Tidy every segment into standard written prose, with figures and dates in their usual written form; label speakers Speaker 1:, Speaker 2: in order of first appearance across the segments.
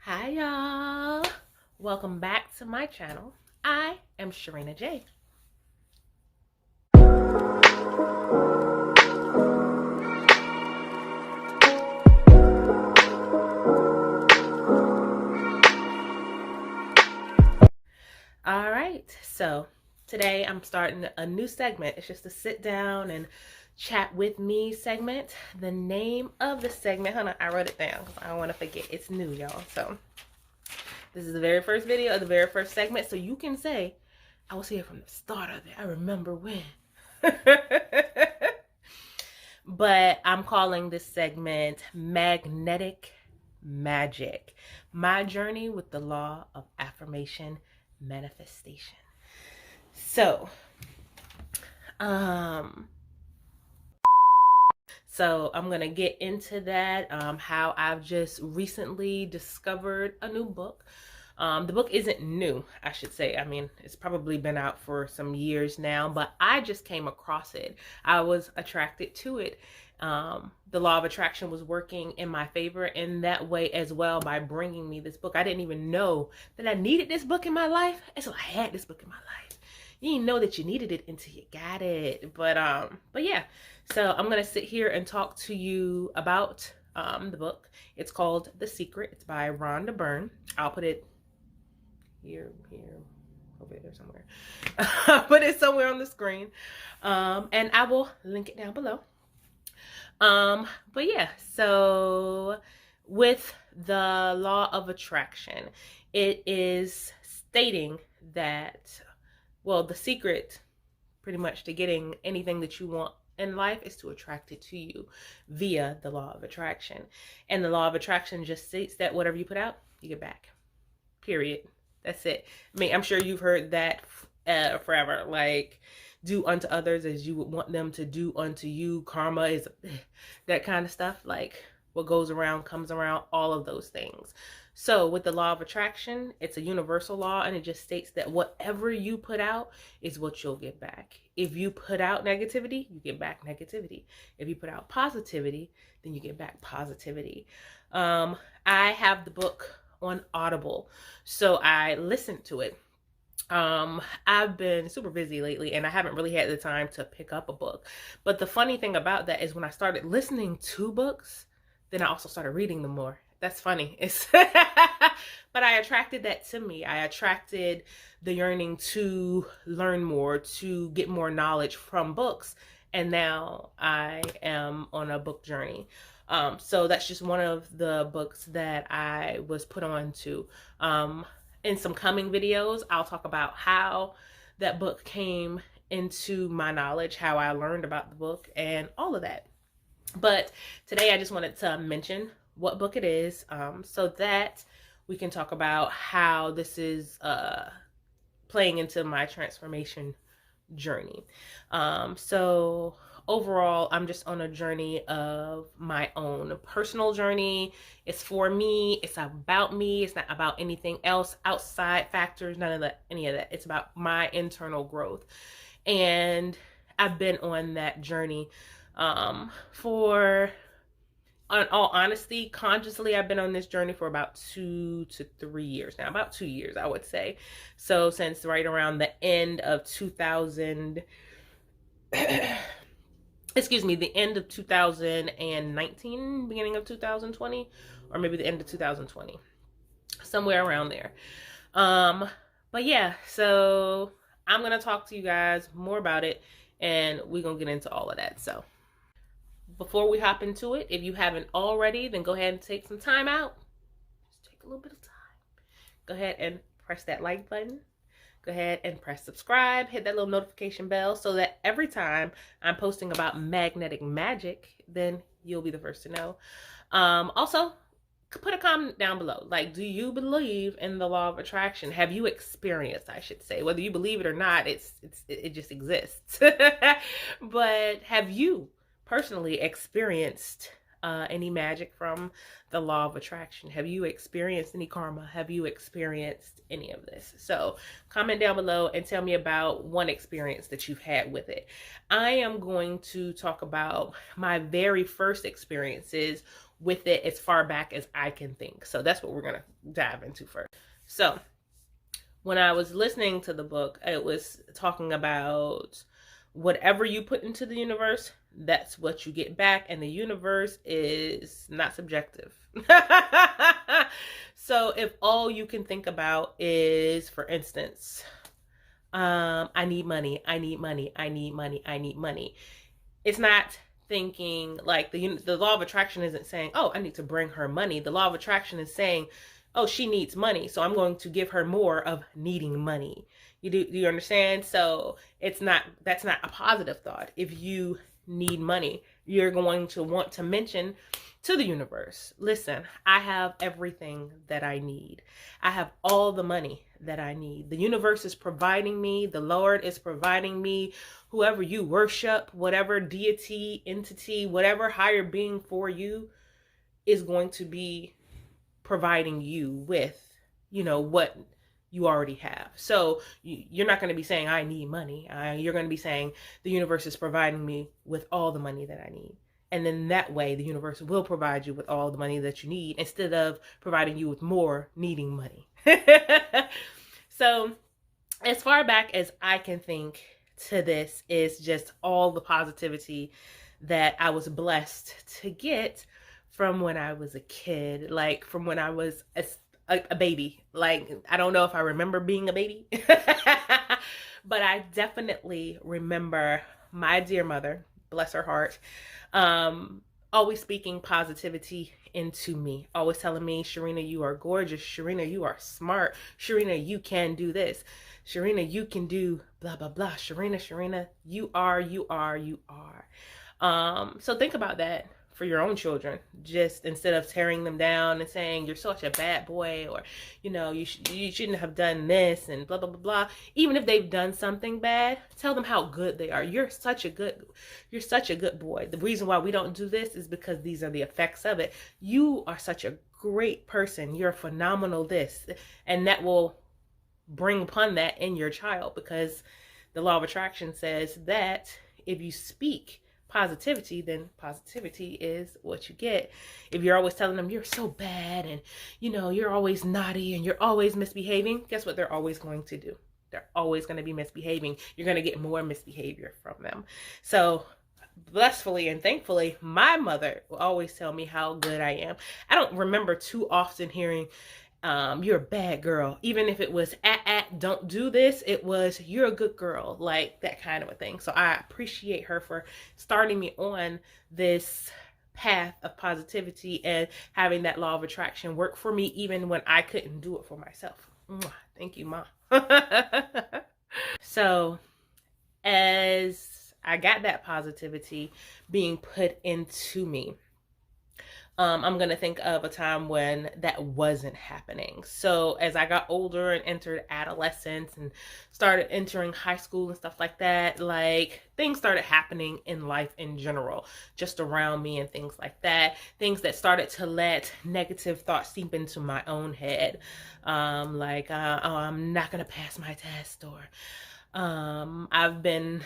Speaker 1: Hi y'all, welcome back to my channel. I am Sharina J. All right, so today I'm starting a new segment. It's just a sit down and chat with me segment. The name of the segment, hold on, I wrote it down because I don't want to forget. It's new, y'all. So this is the very first video of the very first segment. So you can say, I was here from the start of it. I remember when. But I'm calling this segment Magnetic Magic. My journey with the law of affirmation manifestation. So, I'm gonna get into that. How I've just recently discovered a new book. The book isn't new, I should say. I mean, it's probably been out for some years now, but I just came across it. I was attracted to it. The law of attraction was working in my favor in that way as well by bringing me this book. I didn't even know that I needed this book in my life. And so I had this book in my life. You didn't know that you needed it until you got it. But yeah. So I'm gonna sit here and talk to you about the book. It's called The Secret. It's by Rhonda Byrne. I'll put it here, over there somewhere. I'll put it somewhere on the screen. And I will link it down below. But yeah, so with the law of attraction, it is stating that, well, the secret pretty much to getting anything that you want in life is to attract it to you via the law of attraction. And the law of attraction just states that whatever you put out, you get back. Period. That's it. I mean, I'm sure you've heard that forever. Like, do unto others as you would want them to do unto you. Karma is that kind of stuff. Like, what goes around comes around, all of those things. So with the law of attraction, it's a universal law, and it just states that whatever you put out is what you'll get back. If you put out negativity, you get back negativity. If you put out positivity, then you get back positivity. I have the book on Audible, so I listened to it. I've been super busy lately and I haven't really had the time to pick up a book. But the funny thing about that is when I started listening to books, then I also started reading them more. That's funny. It's but I attracted that to me. I attracted the yearning to learn more, to get more knowledge from books. And now I am on a book journey. So that's just one of the books that I was put on to. In some coming videos, I'll talk about how that book came into my knowledge, how I learned about the book, and all of that. But today I just wanted to mention what book it is, so that we can talk about how this is playing into my transformation journey. So overall, I'm just on a journey of my own personal journey. It's for me. It's about me. It's not about anything else, outside factors, none of that, any of that. It's about my internal growth. And I've been on that journey for, in all honesty, consciously, I've been on this journey for about 2 to 3 years now. About 2 years, I would say. So since right around the end of 2000, excuse me, the end of 2019, beginning of 2020, or maybe the end of 2020, somewhere around there. But yeah, so I'm going to talk to you guys more about it, and we're going to get into all of that. So before we hop into it, if you haven't already, then go ahead and take some time out. Just take a little bit of time. Go ahead and press that like button. Go ahead and press subscribe. Hit that little notification bell so that every time I'm posting about magnetic magic, then you'll be the first to know. Also, put a comment down below. Like, do you believe in the law of attraction? Have you experienced, I should say, whether you believe it or not, it just exists. But have you personally experienced any magic from the law of attraction? Have you experienced any karma? Have you experienced any of this? So comment down below and tell me about one experience that you've had with it. I am going to talk about my very first experiences with it as far back as I can think. So that's what we're going to dive into first. So when I was listening to the book, it was talking about whatever you put into the universe, that's what you get back. And the universe is not subjective. So if all you can think about is, for instance, I need money, I need money, I need money, I need money. It's not thinking like the law of attraction isn't saying, oh, I need to bring her money. The law of attraction is saying, oh, she needs money, so I'm going to give her more of needing money. Do you understand? So that's not a positive thought. If you need money, you're going to want to mention to the universe, listen, I have everything that I need. I have all the money that I need. The universe is providing me. The Lord is providing me. Whoever you worship, whatever deity, entity, whatever higher being for you is going to be providing you with, what you already have. So you're not going to be saying, I need money. You're going to be saying, the universe is providing me with all the money that I need. And then that way, the universe will provide you with all the money that you need instead of providing you with more needing money. So as far back as I can think to this is just all the positivity that I was blessed to get from when I was a kid, like from when I was a baby. Like, I don't know if I remember being a baby, but I definitely remember my dear mother, bless her heart, always speaking positivity into me, always telling me, Sharina, you are gorgeous. Sharina, you are smart. Sharina, you can do this. Sharina, you can do blah, blah, blah. Sharina, you are. So think about that for your own children, just instead of tearing them down and saying you're such a bad boy, or you shouldn't have done this and blah blah blah blah. Even if they've done something bad, tell them how good they are. You're such a good boy. The reason why we don't do this is because these are the effects of it. You are such a great person. You're phenomenal this, and that will bring upon that in your child, because the law of attraction says that if you speak positivity, then positivity is what you get. If you're always telling them you're so bad and you're always naughty and you're always misbehaving, guess what they're always going to do? They're always going to be misbehaving. You're going to get more misbehavior from them. So blissfully and thankfully, my mother will always tell me how good I am. I don't remember too often hearing you're a bad girl. Even if it was don't do this, it was you're a good girl, like that kind of a thing. So I appreciate her for starting me on this path of positivity and having that law of attraction work for me even when I couldn't do it for myself. Thank you, Mom. So as I got that positivity being put into me, I'm going to think of a time when that wasn't happening. So as I got older and entered adolescence and started entering high school and stuff like that, like things started happening in life in general, just around me and things like that. Things that started to let negative thoughts seep into my own head. Like, oh, I'm not going to pass my test, or I've been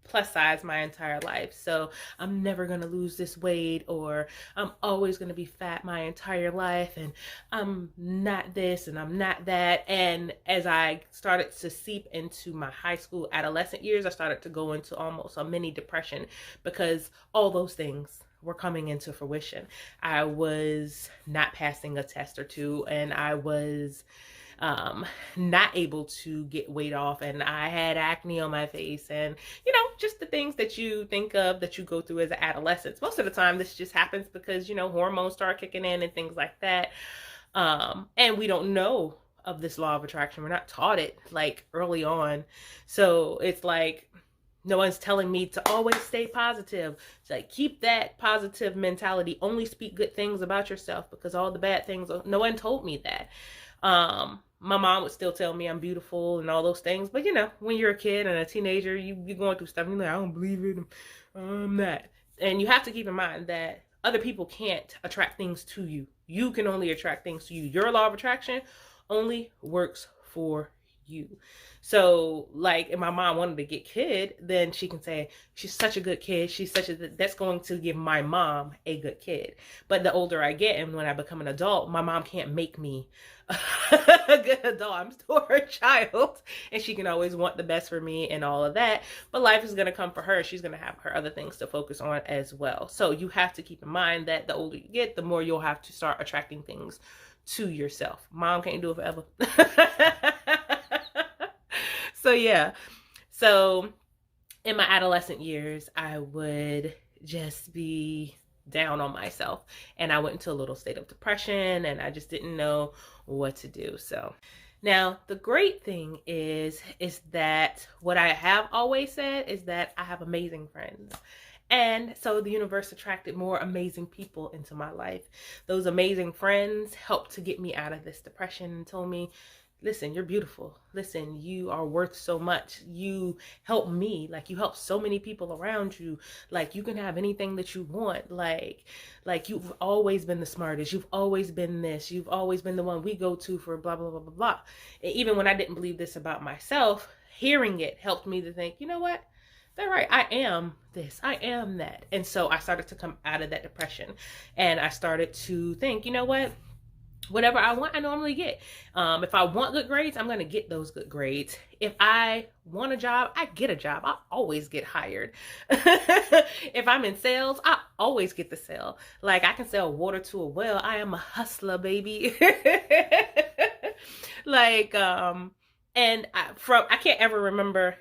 Speaker 1: plus size my entire life, so I'm never gonna lose this weight, or I'm always gonna be fat my entire life, and I'm not this and I'm not that. And as I started to seep into my high school adolescent years, I started to go into almost a mini depression, because all those things were coming into fruition. I was not passing a test or two, and I was not able to get weight off, and I had acne on my face, and just the things that you think of that you go through as an adolescent. Most of the time this just happens because hormones start kicking in and things like that, and we don't know of this law of attraction. We're not taught it like early on, so it's like no one's telling me to always stay positive. It's like, keep that positive mentality, only speak good things about yourself, because all the bad things, no one told me that. My mom would still tell me I'm beautiful and all those things. But, when you're a kid and a teenager, you're going through stuff. You're like, I don't believe it. I'm not. And you have to keep in mind that other people can't attract things to you. You can only attract things to you. Your law of attraction only works for you. So like if my mom wanted a good kid, then she can say she's such a good kid, she's such a, that's going to give my mom a good kid. But the older I get and when I become an adult, my mom can't make me a good adult. I'm still her child, and she can always want the best for me and all of that, but life is going to come for her. She's going to have her other things to focus on as well. So you have to keep in mind that the older you get, the more you'll have to start attracting things to yourself. Mom can't do it forever. So yeah. So in my adolescent years, I would just be down on myself, and I went into a little state of depression, and I just didn't know what to do. So now the great thing is that what I have always said is that I have amazing friends. And so the universe attracted more amazing people into my life. Those amazing friends helped to get me out of this depression and told me, listen, you're beautiful. Listen, you are worth so much. You help me. Like, you help so many people around you. Like, you can have anything that you want. Like you've always been the smartest. You've always been this. You've always been the one we go to for blah, blah, blah, blah, blah. And even when I didn't believe this about myself, hearing it helped me to think, you know what? They're right. I am this. I am that. And so I started to come out of that depression, and I started to think, you know what? Whatever I want, I normally get. If I want good grades, I'm going to get those good grades. If I want a job, I get a job. I always get hired. If I'm in sales, I always get the sale. Like, I can sell water to a well. I am a hustler, baby. Like, and I can't ever remember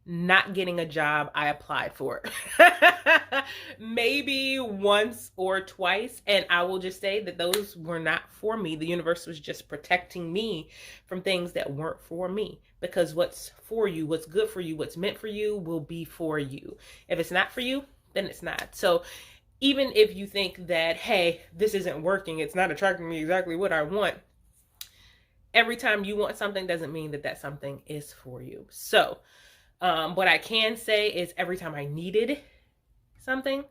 Speaker 1: not getting a job I applied for. Maybe once or twice, and I will just say that those were not for me. The universe was just protecting me from things that weren't for me, because what's for you, what's good for you, what's meant for you will be for you. If it's not for you, then it's not. So even if you think that, hey, this isn't working, it's not attracting me exactly what I want, every time you want something doesn't mean that that something is for you. So what I can say is every time I needed something,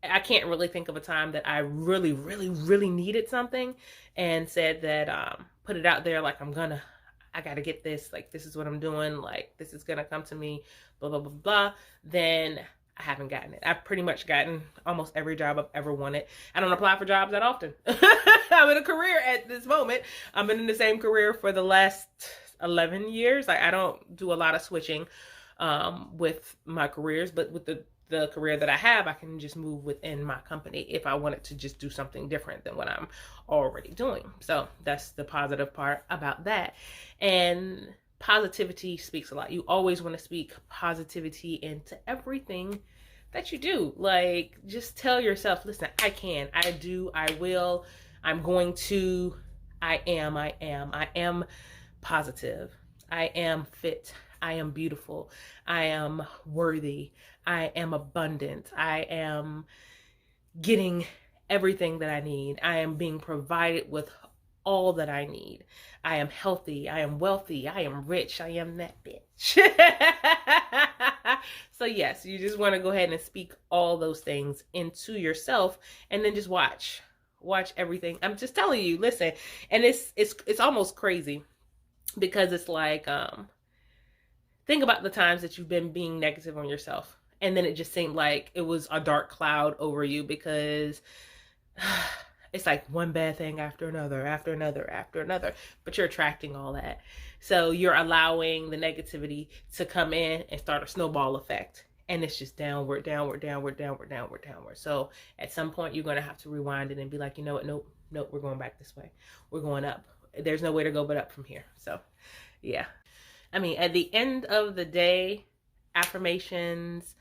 Speaker 1: I can't really think of a time that I really, really, really needed something and said that, put it out there like I gotta get this, like this is what I'm doing, like this is gonna come to me, blah, blah, blah, blah, then I haven't gotten it. I've pretty much gotten almost every job I've ever wanted. I don't apply for jobs that often. I'm in a career at this moment. I've been in the same career for the last 11 years. Like, I don't do a lot of switching with my careers, but with the career that I have, I can just move within my company if I wanted to just do something different than what I'm already doing. So that's the positive part about that. And positivity speaks a lot. You always want to speak positivity into everything that you do. Like, just tell yourself, listen, I can, I do, I will, I'm going to, I am positive. I am fit. I am beautiful. I am worthy. I am abundant. I am getting everything that I need. I am being provided with all that I need. I am healthy. I am wealthy. I am rich. I am that bitch. So yes, you just want to go ahead and speak all those things into yourself, and then just watch everything. I'm just telling you, listen. And it's almost crazy, because it's like, think about the times that you've been being negative on yourself, and then it just seemed like it was a dark cloud over you, because it's like one bad thing after another, after another, after another, but you're attracting all that. So you're allowing the negativity to come in and start a snowball effect. And it's just downward, downward, downward, downward, downward, downward. So at some point you're going to have to rewind it and be like, you know what? Nope, we're going back this way. We're going up. There's no way to go but up from here. So yeah. I mean, at the end of the day, affirmations,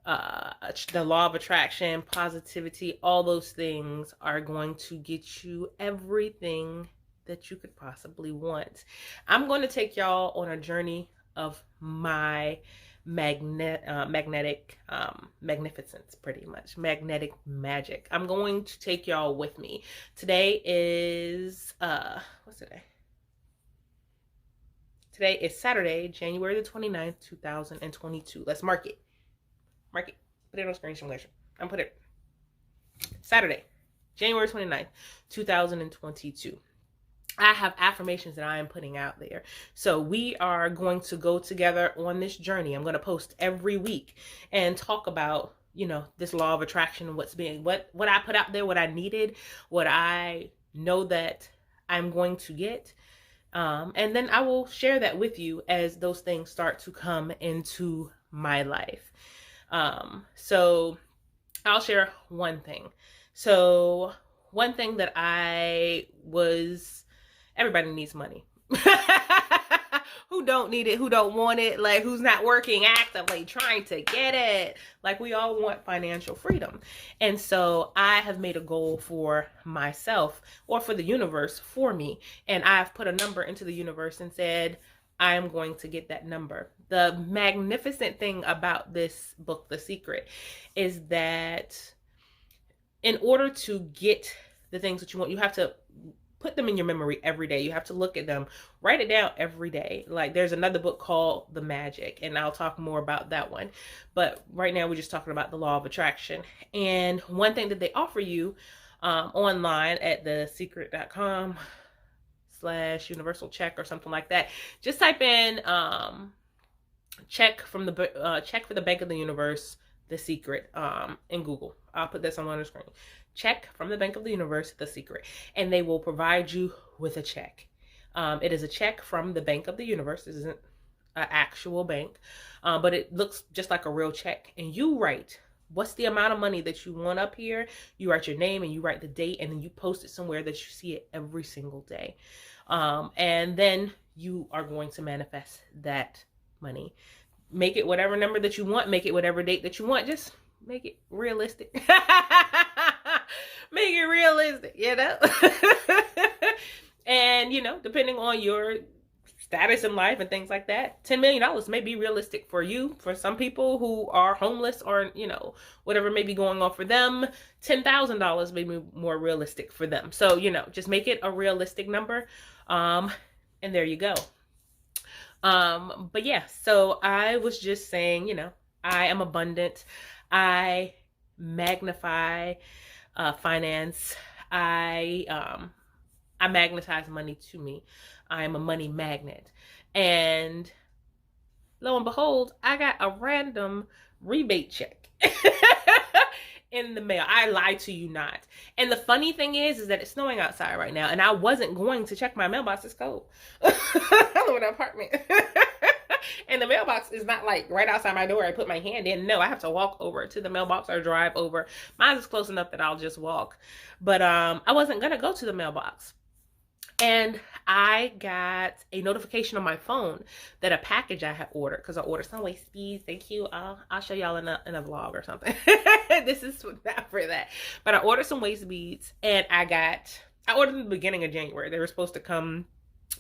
Speaker 1: the law of attraction, positivity, all those things are going to get you everything that you could possibly want. I'm going to take y'all on a journey of my magnetic magnificence, pretty much magnetic magic. I'm going to take y'all with me. Today is what's today? Today is Saturday, January the 29th, 2022. Let's mark it. Mark it. Put it on screen some later. I'm put it. Saturday, January 29th, 2022. I have affirmations that I am putting out there. So we are going to go together on this journey. I'm going to post every week and talk about, this law of attraction, what I put out there, what I needed, what I know that I'm going to get. And then I will share that with you as those things start to come into my life. So I'll share one thing. So one thing that everybody needs money. Who don't need it? Who don't want it? Like, who's not working actively trying to get it? Like, we all want financial freedom. And so I have made a goal for myself, or for the universe for me. And I've put a number into the universe and said, I am going to get that number. The magnificent thing about this book, The Secret, is that in order to get the things that you want, you have to put them in your memory every day. You have to look at them, write it down every day. Like, there's another book called The Magic, and I'll talk more about that one. But right now we're just talking about the law of attraction. And one thing that they offer you online at thesecret.com/universal check or something like that. Just type in check for the Bank of the Universe, The Secret, in Google. I'll put this on the screen. Check from the Bank of the Universe, The Secret, and they will provide you with a check. It is a check from the Bank of the Universe. This isn't an actual bank, but it looks just like a real check. And you write what's the amount of money that you want up here. You write your name and you write the date, and then you post it somewhere that you see it every single day. And then you are going to manifest that money. Make it whatever number that you want. Make it whatever date that you want. Just make it realistic. Make it realistic, And, depending on your status in life and things like that, $10 million may be realistic for you. For some people who are homeless or, whatever may be going on for them, $10,000 may be more realistic for them. So, just make it a realistic number. And there you go. But yeah, so I was just saying, I am abundant. I magnify finance. I magnetize money to me. I am a money magnet. And lo and behold, I got a random rebate check in the mail. I lied to you not. And the funny thing is that it's snowing outside right now, and I wasn't going to check my mailbox. It's cold. I live in an apartment. And the mailbox is not like right outside my door. I put my hand in. No, I have to walk over to the mailbox or drive over. Mine is close enough that I'll just walk. But I wasn't going to go to the mailbox. And I got a notification on my phone that a package I had ordered, because I ordered some waist beads. Thank you. I'll show y'all in a vlog or something. This is not for that. But I ordered some waist beads, and I ordered in the beginning of January. They were supposed to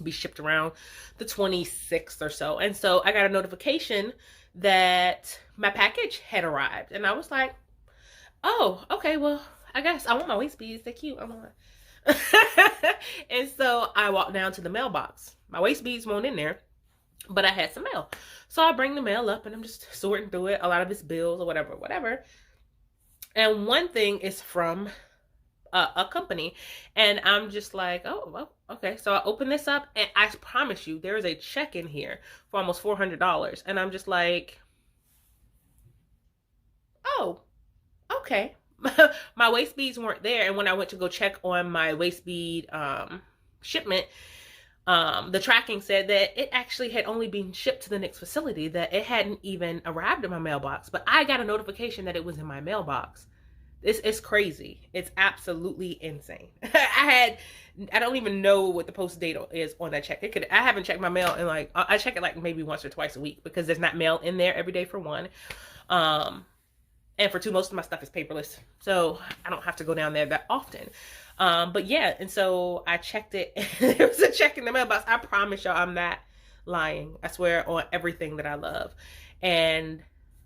Speaker 1: be shipped around the 26th or so. And so I got a notification that my package had arrived. And I was like, oh, okay, well, I guess I want my waist beads. They're cute. I want And so I walked down to the mailbox. My waist beads weren't in there, but I had some mail. So I bring the mail up and I'm just sorting through it. A lot of it's bills or whatever. And one thing is from a company, and I'm just like, oh, well, okay. So I open this up, and I promise you, there is a check in here for almost $400. And I'm just like, oh, okay. My waist beads weren't there. And when I went to go check on my waist bead shipment, the tracking said that it actually had only been shipped to the next facility, that it hadn't even arrived in my mailbox. But I got a notification that it was in my mailbox. It's crazy. It's absolutely insane. I don't even know what the post date is on that check. I haven't checked my mail in I check it like maybe once or twice a week, because there's not mail in there every day, for one. And for two, most of my stuff is paperless, so I don't have to go down there that often. But yeah, and so I checked it. There was a check in the mailbox. I promise y'all, I'm not lying. I swear on everything that I love. And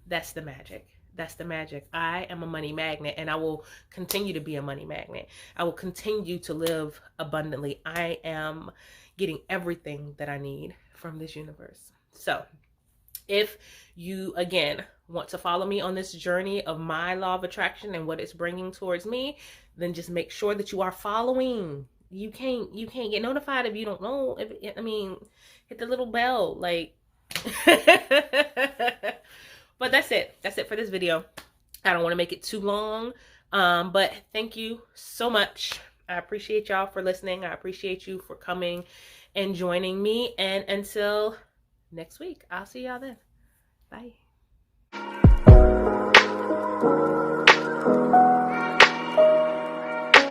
Speaker 1: that's the magic. That's the magic. I am a money magnet, and I will continue to be a money magnet. I will continue to live abundantly. I am getting everything that I need from this universe. So if you, again, want to follow me on this journey of my law of attraction and what it's bringing towards me, then just make sure that you are following you can't get notified if you don't know. I mean, hit the little bell, like. But that's it for this video. I don't want to make it too long, but thank you so much. I appreciate y'all for listening. I appreciate you for coming and joining me, and until next week, I'll see y'all then. Bye.